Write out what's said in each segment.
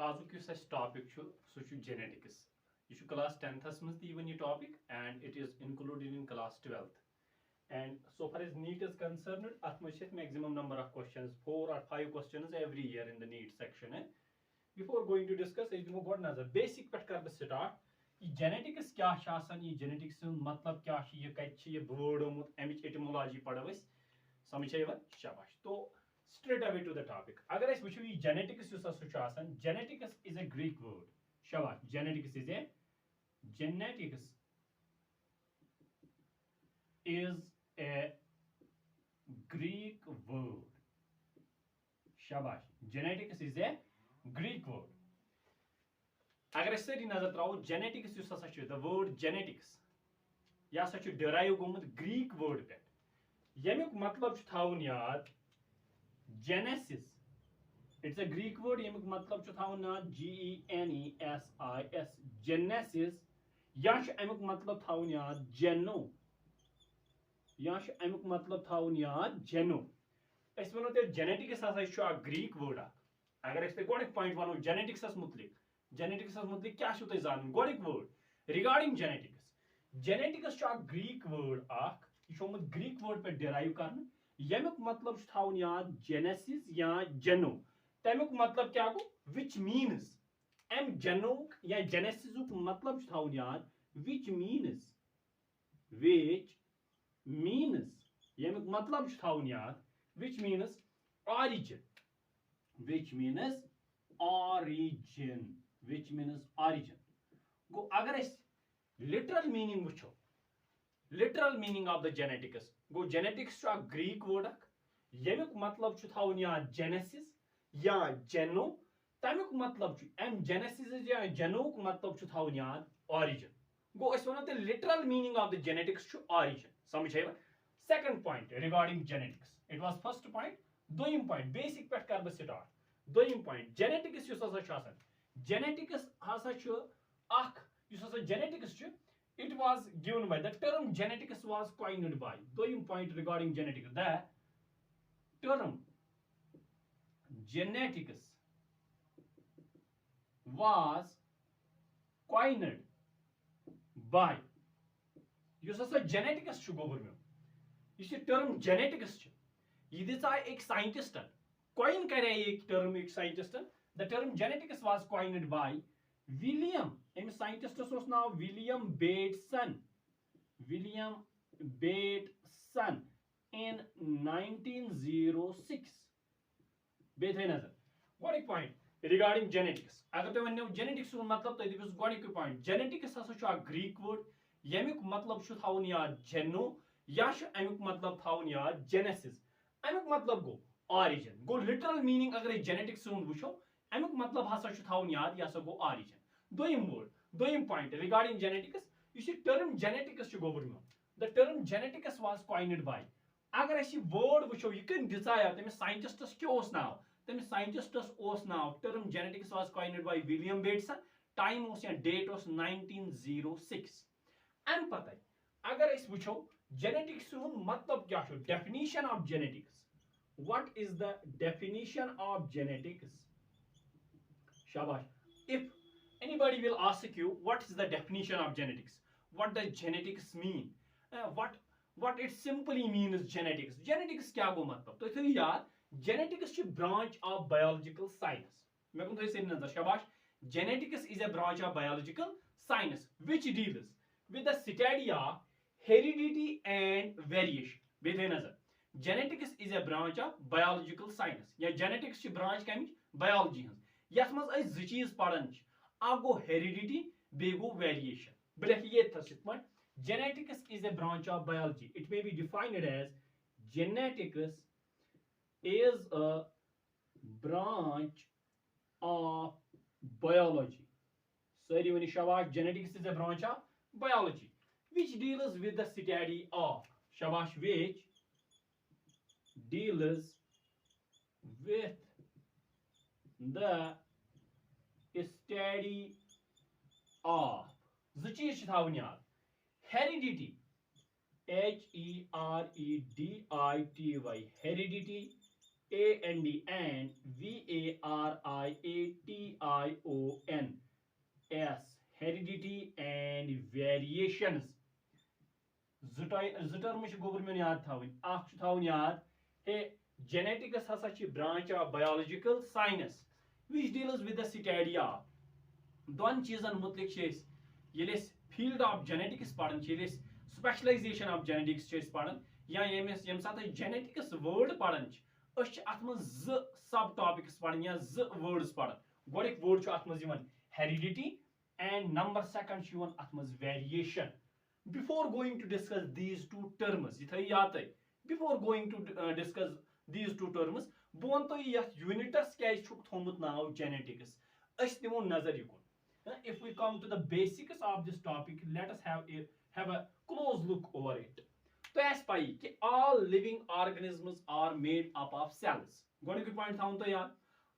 Azuk yus asہِ topic chu su chu genetics. Ye chu class 10th mans even ye topic and it is included in class 12th. And so far as NEET is concerned, at much maximum number of questions, 4 or 5 questions every year in the NEET section. Before going to discuss, I do god nazar basic pet kar start. Ye genetics kya shasan, ye genetics matlab kya shi, ye kait ye word omut, amich etymology padavas. Samjhe shabash. To straight away to the topic. Agar as which we genetics use as genetics is a Greek word. Shabash. Genetics is a Greek word. Shabash. Genetics is a Greek word. Agar as sari nazar trao genetics use the word genetics. Ya such derive gomut Greek word pet. Yemuk matlab chu thaun yaad Genesis. It's a Greek word. Yemuk matlab chu thaun yaad Genesis. Genesis. Yash amuk matlab thaun yaad geno. Yash amuk matlab thaun yaad geno. Es wano te genetics as a Greek word. Agar es te godik point wano genetics as mutlik. Genetics as mutlik kya shu te zan godik word regarding genetics. Genetics chu a Greek word ak. ये Greek word पे derive करना यमुक मतलब थावन याद genesis या जेनो तमुक मतलब क्या गो विच मीन्स एम जेनोक या जेनेसिसुक मतलब थावन याद विच मीन्स यमुक मतलब थावन याद विच मीन्स origin गो अगर इस literal meaning वुचो literal meaning of the genetics. Go genetics to a Greek word. Yemuk matlab chu thaun ya genesis ya geno. Tamuk matlab chu em genesis ya geno matlab chu thaun ya origin. Go is one of the literal meaning of the genetics to origin. Samjhe? Second point regarding genetics. It was first point. Doim point basic pet kar start. Doim point genetics yus asa chasan. Genetics hasa chu ak yus asa genetics chu. It was given by the term genetics was coined by. Doim point regarding genetics. The term genetics was coined by. You say genetics chu government. You see term genetics chu. This is a scientist. Coin करे एक term एक scientist. The term genetics was coined by William. This scientist was now William Bateson. In 1906. What a point regarding genetics. Agar to when genetics matlab to this got point. Genetics is a Greek word. Yemuk matlab shu thaun ya geno. Yash amuk matlab thaun ya genesis. Amuk matlab go origin. Go literal meaning agar genetics sun wusho. Amuk matlab hasa shu thaun ya yasa go origin. Doim word, doim point regarding genetics. You see term genetics to go over. The term genetics was coined by. Agar I see word which you can desire, then scientists chose now. Then scientists was now. Term genetics was coined by William Bateson. Time was and date was 1906. And pata agar I switch genetics soon matlab kya sho definition of genetics. What is the definition of genetics? Shabash. If anybody will ask you what is the definition of genetics, what does genetics mean, what it simply means genetics. Genetics क्या गो मतलब तो इसे यार genetics is branch of biological science. मैं कहूँ तो इसे नजर शाबाश. Genetics is a branch of biological science which deals with the study of heredity and variation. बेथे नजर. Genetics is a branch of biological science. या genetics is branch कमिच biology हंस. Yes मज अस ज चीज पढ़न Ago heredity, bego variation. Genetics is a branch of biology. It may be defined as genetics is a branch of biology. So, genetics is a branch of biology which deals with the study of Shabash, which deals with the study of heredity, heredity, A-N-D, and V-A-R-I-A-T-I-O-N-S, heredity and variations. term गोबर में याद थावन याद हे genetics हसा branch of biological science which deals with the study of दोन चीजन मुतलिक field of genetics पढ़न specialization of genetics पढ़न या यम सात genetics word पढ़न अत मज सब topics पढ़न या words पढ़न गोडिक word अत मज heredity and number second अत मज variation. Before going to discuss these two terms, before going to discuss these two terms, bh one तो unitus क्या थोमुत नाव genetics. Dimo nazar yukun. If we come to the basics of this topic, let us have a close look over it. तो as पाई कि all living organisms are made up of cells. गोडिक point थाउन तो यार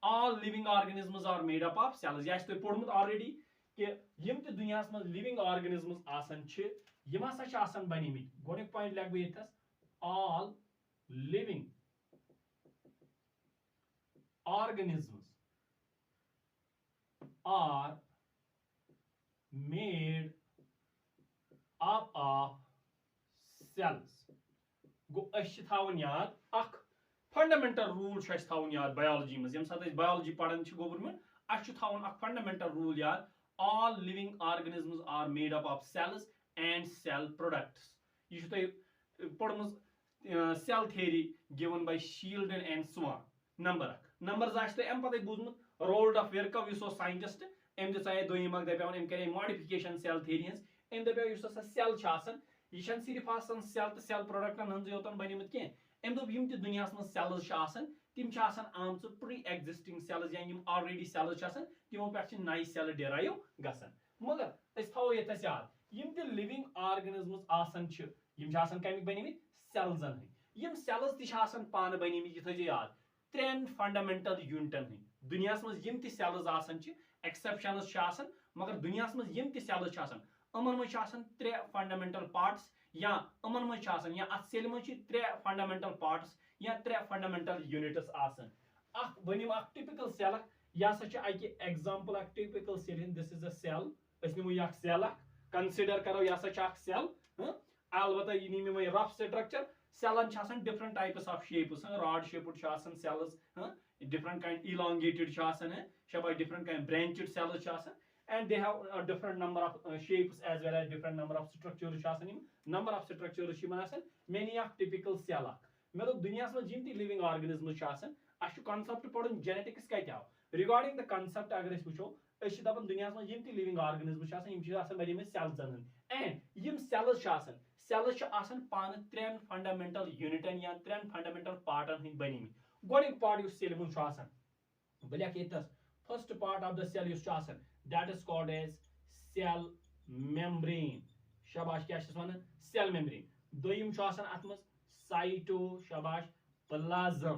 all living organisms are made up of cells. यह तो पढ़मुत already कि यम ते दुनिया में living organisms आसन छ यम हसा छ आसन बनिमित गोडिक पॉइंट लग बे यथस all living organisms are made up of cells. गो अश थावन याद अख फंडामेंटल रूल छ थावन याद बायोलॉजी में यम साथ बायोलॉजी पढ़न छ गोबर में अश थावन अख फंडामेंटल रूल याद all living organisms are made up of cells and cell products. You should put cell theory given by Shieldon and Swan. Numbers actually empathy buzmut Roald of Virchow you saw scientist em de say doim mag dapawn em kare modification cell theories em dapaw you saw cell chasan ये छन सिर्फ आसन cell तो cell प्रोडक्टन हंज योतन बनिमत के M दो यम त दुनियास में sales छ आसन तिम छ आसन आमच प्री एग्जिस्टिंग सेल्स या यम ऑलरेडी सेल्स छ आसन तिमो पे छ नई सेल डेराइव गसन मगर अस थाव यतस याद यम त लिविंग ऑर्गेनिजम्स आसन छ यम छ आसन कमिक बनिमित सेल्सन हय यम सेल्स ति छ आसन पान बनिमित ये थज याद त्रेन फंडामेंटल यूनिटन हय दुनियास में यम त सेल्स आसन छ एक्सेप्शंस छ आसन मगर दुनियास में यम त सेल्स छ आसन अमन में त्रे फंडामेंटल पार्ट्स या अमन में या अत सेल में त्रे फंडामेंटल पार्ट्स या त्रे फंडामेंटल यूनिट्स आसन अख बनिम अख टिपिकल सेल या सा अकि एग्जांपल अख typical cell this is a cell अस निमो यह सेल कंसीडर करो या सा सेल अलबत्ता ये निमो मैं रफ स्ट्रक्चर सेलन आसन different types of shapes rod shaped आसन सेल्स डिफरेंट काइंड इलोंगेटेड आसन Shaba different kind branched sales आसन and they have a different number of shapes as well as different number of structures number of structures many of typical cell मतलब दुनिया में gym ती living organisms अश concept पढ़न genetics क्या regarding the concept अगर अस वुचो अश दपन दुनिया में जिम ती living organisms यम छ आसन बनिम cells and यम cells cells पान त्रेन fundamental unitन या त्रेन fundamental partन हिंद बनिम गोडिक part यु cell mun छ आसन Ballia केतस first part of the cell यु छ आसन that is called as cell membrane. Shabash क्या छ वन cell membrane. दोयम छ आसन अत मज साइटो शाबाश प्लाज्म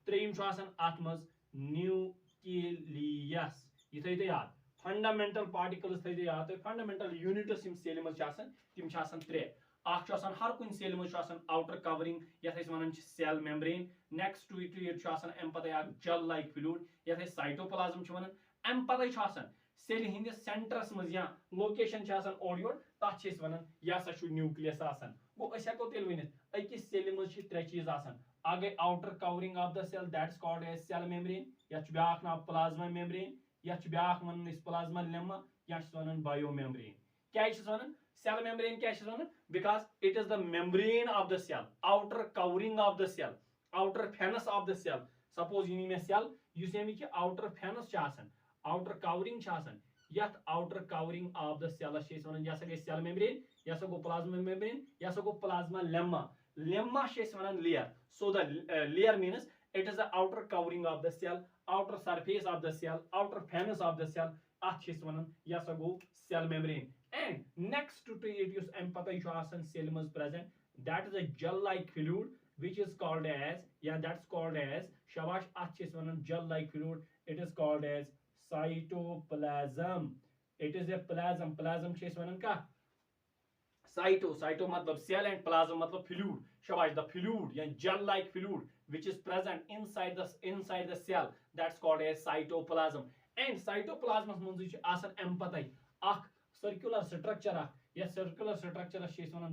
त्रेयम छ आसन अत मज न्यूक्लियस ये थैते याद फंडामेंटल पार्टिकल्स थैते याद तो फंडामेंटल यूनिट्स यम सेल मज छ आसन तिम छ आसन त्रे अख छ आसन हर कुन सेल मज छ आसन आउटर कवरिंग यथ अस वनन छ cell membrane next to it छ आसन एम पता या जेल लाइक फ्लूइड यथ अस साइटोप्लाज्म छ वनन एम पता छ आसन सेल हिंदिस सेंटरस मज या लोकेशन छ आसन ओर योर तथ छ वनन या सा छु न्यूक्लियस आसन गो अस हको तेल वनित अकिस सेल मज छ त्रे चीज आसन आगे outer covering of the cell that is called as cell membrane या छ ब्याख नाम प्लाज्मा मेम्ब्रेन या छ ब्याख वनन इस प्लाज्मा लेम्मा या छ वनन बायो मेम्ब्रेन क्या छ वनन सेल मेम्ब्रेन क्या छ वनन because it is the membrane of the cell outer covering of the cell outer फेनस ऑफ द सेल सपोज यनी में सेल युस यमी कि आउटर फेनस छ आसन आउटर कवरिंग छ आसन यथ outer covering of the cell छ वनन या सा सेल मेम्ब्रेन या सा गो प्लाज्मा मेम्ब्रेन या सा गो प्लाज्मा लेम्मा लेम्मा छ वनन layer so the layer means it is the outer covering of the cell outer surface of the cell outer फेनस of the cell at छ वनन या सा गो cell membrane and next to it use em pata yu asan cell maz present that is a gel like fluid which is called as yeah that's called as shabash at छ वनन gel like fluid it is called as cytoplasm it is a plasm छ वनन का cyto मतलब cell and plasm मतलब fluid शाबाश the fluid या gel like fluid which is present inside the cell, that's called as cytoplasm. And cytoplasm means empatai circular structure. Yes, circular structure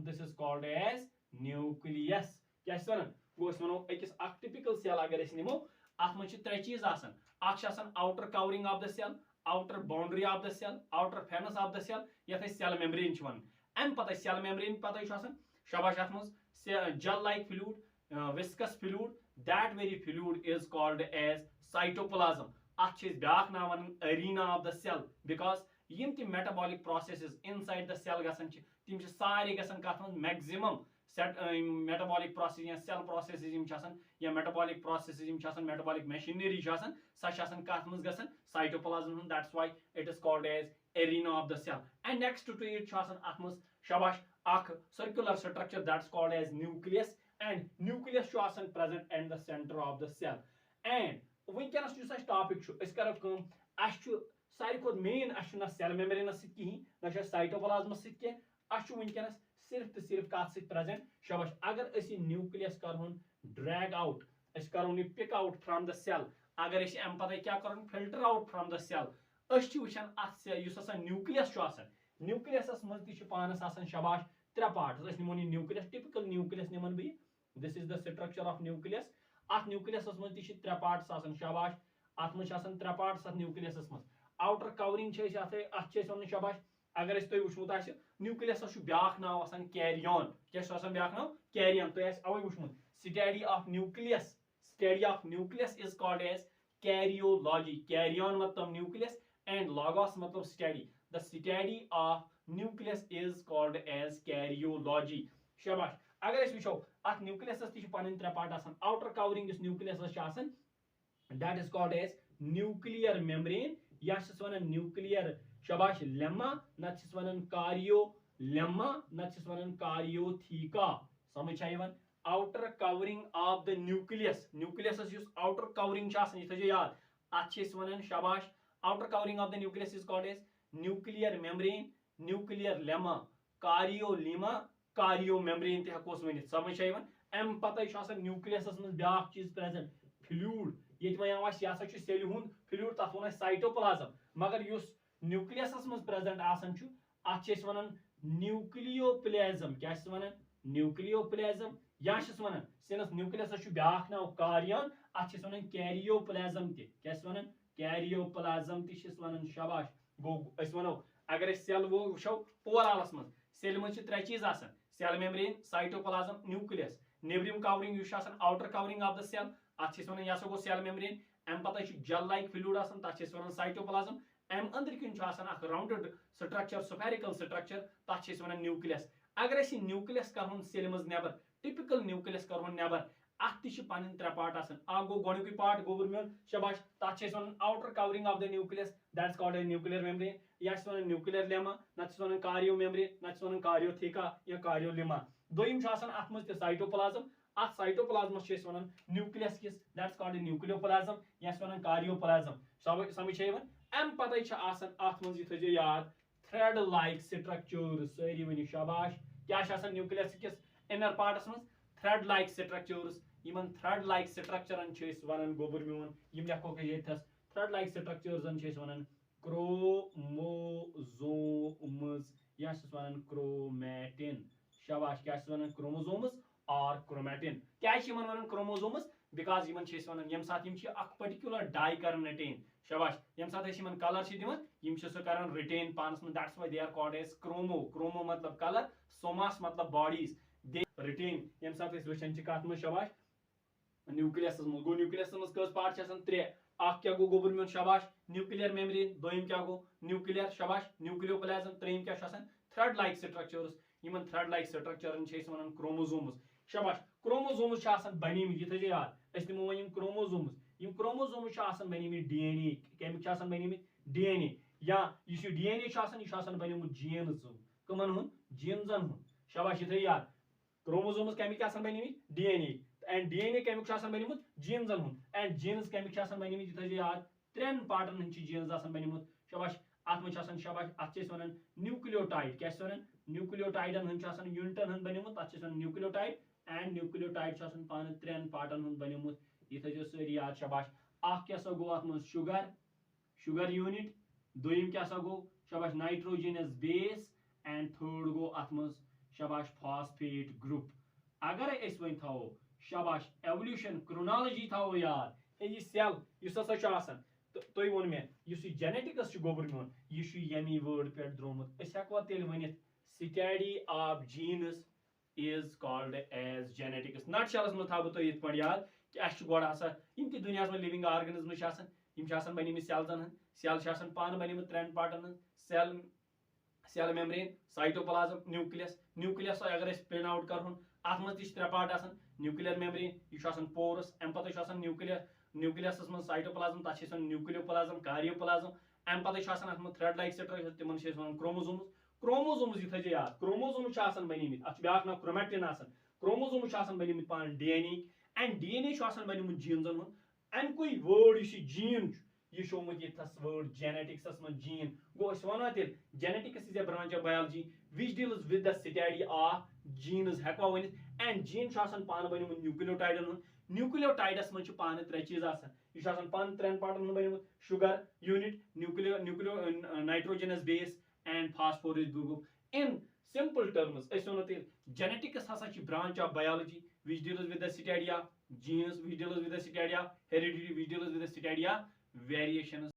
this is called as nucleus. Yes, a typical cell agar nimo at man tre cheez asan. Outer covering of the cell, outer boundary of the cell, outer fence of the cell, yath cell membrane wan. Am pata cell membrane pata asan shabash atmos gel like fluid, viscous fluid. That very fluid is called as cytoplasm. At is back now an arena of the cell, because yim ti metabolic processes inside the cell gasan tim sari gasan kat maximum set metabolic process या cell processes yim chasan या metabolic processes yim chasan metabolic machinery chasan sa chasan kat mans gasan cytoplasm. That's why it is called as arena of the cell. And next to it chasan atmos shabash ak circular structure, that's called as nucleus. And nucleus chasan present in the center of the cell. And वुनकनस जो topic अस करो कम सारी खुद main ना cell membrane कहीं ना साइटोप्लाज्मस कह वुनकनस सिर्फ तो सिर्फ कत प्रेजेंट शबाश अगर न्यूक्लियस कर ड्रैग आउट करो pick out from the cell अगर अम पता क्या कर filter out from the cell वुचान अत न्यूक्लियस न्यूक्लियस मज पानस शबाश त्रे पार्ट निमो न्यूक्लियस टिपिकल न्यूक्लियस निमन बह this is the structure of nucleus. अत न्यूक्लियस मज त्रे पार्ट्स शाबाश अत मज त्रे पार्ट्स अत न्यूक्लियस मज आउटर कवरिंग अत वन शाबाश अगर तुम वुचमुत न्यूक्लियस ब्या नाव कैरियन क्या ब्या नाव कैरियन तुम अवे वुचमुत study of nucleus is called as karyology. Karyon मतलब न्यूक्लियस एंड लॉगोस मतलब study. The study of nucleus is called as karyology. शाबाश अगर वो अत न्यूक्लियस पन त्रे part outer covering nucleus that is called as nuclear membrane या वन न्यूक्लियर शाबाश लेम्मा नत वन कारियो लेम्मा नत वन कारियोथीका. समझ outer covering of the nucleus outer covering यह याद अत वन शाबाश outer covering of the nucleus is called as nuclear membrane nuclear lemma karyolemma karyo membrane तकोस वन. समझ अम पता न्यूक्लियस मज ब्या चीज प्रेजेंट फ्लूड ये वन यह सेल हुंद फ्लूड तथ वो साइटोप्लाज्म. मगर न्यूक्लियस मज प्रेजेंट अत वन न्यूक्लियोप्लाज्म क्या वन न्यूक्लियोप्लाज्म या वन सिनस न्यूक्लियस ब्या नाव कारियन अत वन कैरियोप्लाज्म क्या वन कैरियोप्लाज्म वन. शाबाश गो वनो अगर सेल वो वो ओवरऑलस मज सेल मज त्रे चीज सेल मेम्ब्रेन साइटोप्लाज्म न्यूक्लियस नेबरिम covering outer covering of the cell अत यह गो सेल मेम्ब्रेन. अम पता जेल लाइक फ्लूड तथ वन साइटोप्लाज्म. अम अंदर किन राउंडेड स्ट्रक्चर स्फेरिकल स्ट्रक्चर तथ वन न्यूक्लियस. अगर न्यूक्लियस कर सेल मज नेबर टिपिकल न्यूक्लियस कर नेबर अत पन त्रे पार्ट गो गोक पार्ट गोबर मेन शाबाश तथ वन outer covering of the nucleus that's called a nuclear membrane या वन न्यूक्लियर लेमा नत वन कारियो मेम्ब्रेन नत वन कारियोथीका या कारियोलिमा. दोम अत मज साइटोप्लाज्म अत साइटोप्लाज्मस वन न्यूक्लियस किस दैट्स कॉल्ड ए न्यूक्लियोप्लाज्म या वन कारियोप्लाज्म. समझ अम पता अत मज यह याद थ्रेड लाइक स्ट्रक्चर सारी वन शाबाश क्या न्यूक्लियस किस इनर पार्टस मज थ्रेड लाइक स्ट्रक्चर्स. इन थ्रेड लाइक स्ट्रक्चरन वन गोबर मोन यम लिखो thread like structures one chromosomes या वन क्रोमैटिन. शाबाश क्या वन क्रोमोसोम्स और क्रोमैटिन. क्या one chromosomes because one M साथ पर्टिकुलर डाई कर अटेन. शाबाश यम साथ कलर दिवन सह कर रिटेन पानस में that's why they are called as chromo. Chromo मतलब कलर सोमास मतलब बॉडीज दे रिटेन यम साथ वचन कत मज शाबाश न्यूक्लियस मज गो न्यूक्लियस मज कस पार्ट त्रे क्या गो गोबर मेन शाबाश न्यूक्लियर मेम्ब्रेन दोम क्या गो न्यूक्लियर शाबाश न्यूक्लियोप्लाज्म त्रेम क्या थ्रेड लाइक स्ट्रक्चर्स. इन थ्रेड लाइक स्ट्रक्चरन वन क्रोमोसोम्स. शाबाश क्रोमोसोम्स बनिमित यह याद निमो वन क्रोमोसोम्स बनिमित डीएनए कमिक बनिमित डीएनए या डीएनए यह बनिमुत जीन्स कमन हुन जीन्सन हुन. शाबाश यह याद क्रोमोसोम्स कमिक बनिमित डीएनए एंड डीएनए कमिक बनिमुत जीन्सन हुन एंड जीन्स कमिक बनिमित यह याद त्रेन पार्टन हंद जीन्स बनिमुत. शाबाश अत मज शाबाश अत वन न्यूक्लियोटाइड क्या वन न्यूक्लियोटाइडन हंद यूनिटन हंद बनिमुत अत वन न्यूक्लियोटाइड एंड न्यूक्लियोटाइड पान त्रेन पार्टन हूं बनिमुत यह थो सारी याद शाबाश क्या गो अत मज शुगर यूनिट दोयम क्या गो शाबाश नाइट्रोजनस बेस एंड थर्ड गो अत मज शाबाश फॉस्फेट ग्रुप अगर वन थो शाबाश एवोल्यूशन क्रोनोलॉजी थो याद यह सेल हसा तुम वो मे जेनेटिक्स गोबर मोन यह यमी वर्ड पे द्रोमुत हेकवा तेल वन study of genes is called as genetics nutshell में था तो ये याद कि अस गोड़ हसा यम ति दुनिया में लिविंग ऑर्गेनिज्म बनिम सेल पान बनिम त्रेन पार्टन सेल मेम्ब्रेन साइटोप्लाज्म न्यूक्लियस अगर प्रिंट आउट कर अत मज त्रे पार्ट न्यूक्लियर मेम्ब्रेन यह पोरस अम पे न्यूक्लियस में साइटोप्लाज्म तथा न्यूक्लियोप्लाज्म कार्योप्लाज्म अम पे अत थ्रेड लाइक स्ट्रक्चर तिमन क्रोमोसोम्स क्रोमोसोम्स यह थो याद क्रोमोसोम्स बनिमित अत ब्या नाव क्रोमैटिन क्रोमोसोम्स बनिमित पान डीएनए एंड डीएनए बनिमुत जीन्सन अमुक वर्ड जीन यह शोमुत यथस वर्ड जेनेटिक्स में जीन गो वनो तेल genetics is a branch of biology which deals with the study of genes हेकवा वन एंड जीन पान बनिमुत न्यूक्लियोटाइडन न्यूक्लियोटाइडस में पान त्रे चीज यह पान त्रेन पार्टन बनिमुत शुगर यूनिट न्यूक्लियो nitrogenous base and phosphorus group in simple terms genetics hasa chi branch of biology which deals with the study of genes which deals with the study of heredity which deals with the study of variations